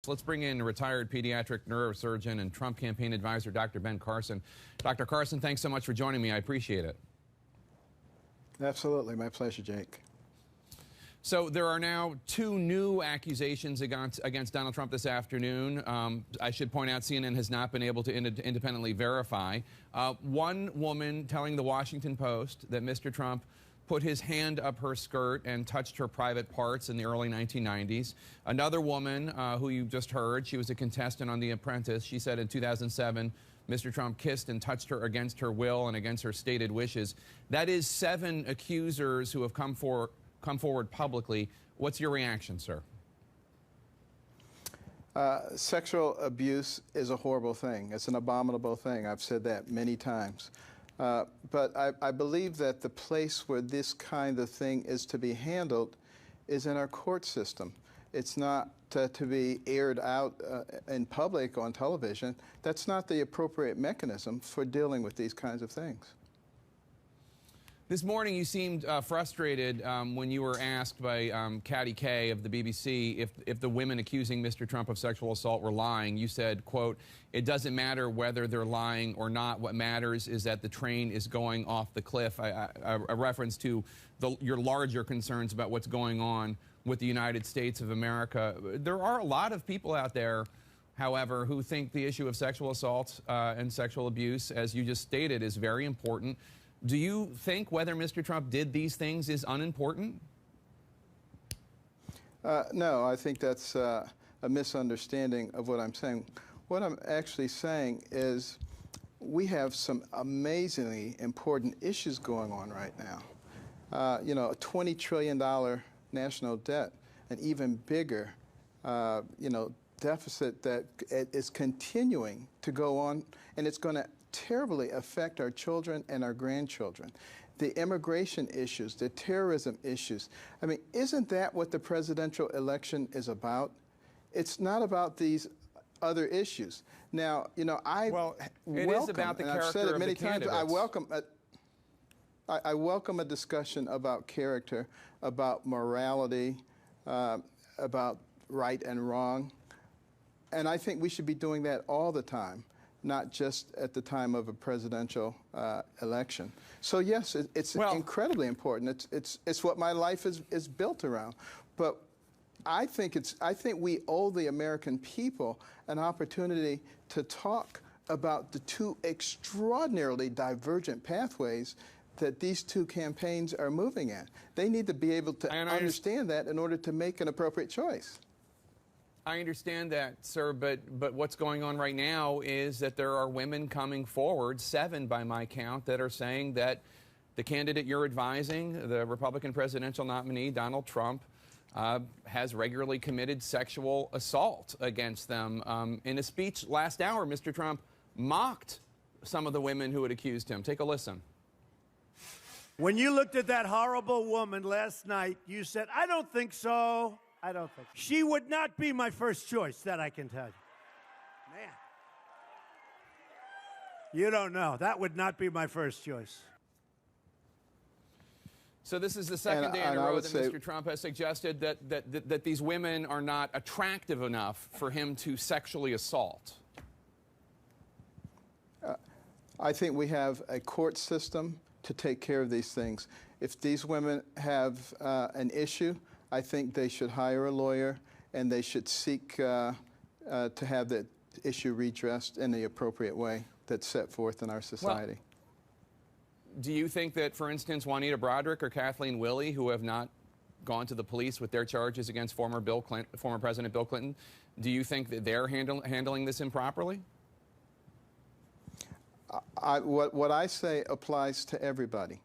Let's bring in retired pediatric neurosurgeon and Trump campaign advisor, Dr. Ben Carson. Dr. Carson, thanks so much for joining me. I appreciate it. Absolutely. My pleasure, Jake. So there are now two new accusations against Donald Trump this afternoon. I should point out CNN has not been able to independently verify. One woman telling the Washington Post that Mr. Trump put his hand up her skirt and touched her private parts in the early 1990s. Another woman who you just heard, she was a contestant on The Apprentice. She said in 2007, Mr. Trump kissed and touched her against her will and against her stated wishes. That is 7 accusers who have come forward publicly. What's your reaction, sir? Sexual abuse is a horrible thing. It's an abominable thing. I've said that many times. But I believe that the place where this kind of thing is to be handled is in our court system. It's not to be aired out in public on television. That's not the appropriate mechanism for dealing with these kinds of things. This morning you seemed frustrated when you were asked by Katty Kay of the BBC if the women accusing Mr. Trump of sexual assault were lying. You said, quote, "It doesn't matter whether they're lying or not. What matters is that the train is going off the cliff." A reference to your larger concerns about what's going on with the United States of America. There are a lot of people out there, however, who think the issue of sexual assault and sexual abuse, as you just stated, is very important. Do you think whether Mr. Trump did these things is unimportant? No, I think that's a misunderstanding of what I'm saying. What I'm actually saying is we have some amazingly important issues going on right now. You know, a $20 trillion national debt, an even bigger, deficit that is continuing to go on, and it's going to terribly affect our children and our grandchildren. The immigration issues, the terrorism issues. I mean, isn't that what the presidential election is about? It's not about these other issues. Now, you know, I welcome, is about the and I've said character it many of the times, candidates. I welcome a discussion about character, about morality, about right and wrong. And I think we should be doing that all the time, not just at the time of a presidential election. So yes, it's incredibly important. It's what my life is built around. But I think we owe the American people an opportunity to talk about the two extraordinarily divergent pathways that these two campaigns are moving in. They need to be able to understand that in order to make an appropriate choice. I understand that, sir, but what's going on right now is that there are women coming forward, 7 by my count, that are saying that the candidate you're advising, the Republican presidential nominee, Donald Trump, has regularly committed sexual assault against them. In a speech last hour, Mr. Trump mocked some of the women who had accused him. Take a listen. When you looked at that horrible woman last night, you said, "I don't think so. I don't think so." She would not be my first choice, that I can tell you. Man. You don't know. That would not be my first choice. So this is the second day in a row that Mr. Trump has suggested that these women are not attractive enough for him to sexually assault. I think we have a court system to take care of these things. If these women have an issue, I think they should hire a lawyer and they should seek to have that issue redressed in the appropriate way that's set forth in our society. Well, do you think that, for instance, Juanita Broaddrick or Kathleen Willey, who have not gone to the police with their charges against former President Bill Clinton, do you think that they're handling this improperly? What I say applies to everybody.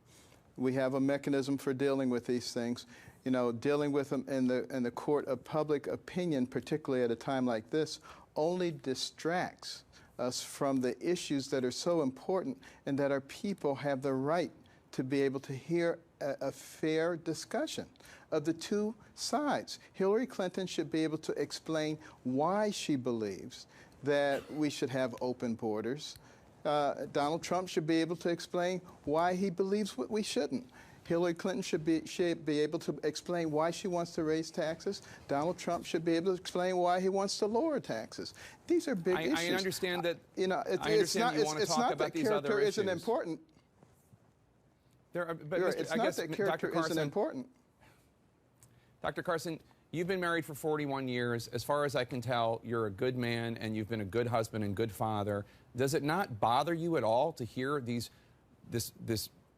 We have a mechanism for dealing with these things. You know, dealing with them in the court of public opinion, particularly at a time like this, only distracts us from the issues that are so important and that our people have the right to be able to hear a fair discussion of the two sides. Hillary Clinton should be able to explain why she believes that we should have open borders. Donald Trump should be able to explain why he believes we shouldn't. Hillary Clinton should be able to explain why she wants to raise taxes. Donald Trump should be able to explain why he wants to lower taxes. These are big issues. I understand that. You know, it's not that character isn't important. It's not that character isn't important. Dr. Carson, you've been married for 41 years. As far as I can tell, you're a good man and you've been a good husband and good father. Does it not bother you at all to hear this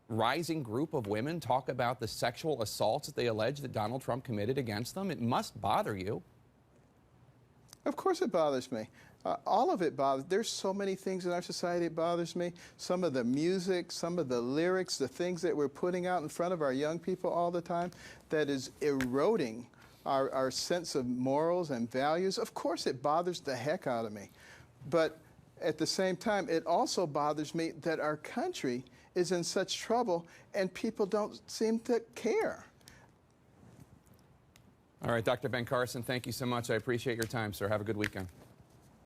rising group of women talk about the sexual assaults that they allege that Donald Trump committed against them? It must bother you. Of course it bothers me. All of it bothers. There's so many things in our society that bothers me. Some of the music, some of the lyrics, the things that we're putting out in front of our young people all the time that is eroding our sense of morals and values. Of course it bothers the heck out of me. But at the same time, it also bothers me that our country is in such trouble and people don't seem to care. All right, Dr. Ben Carson, thank you so much. I appreciate your time, sir. Have a good weekend.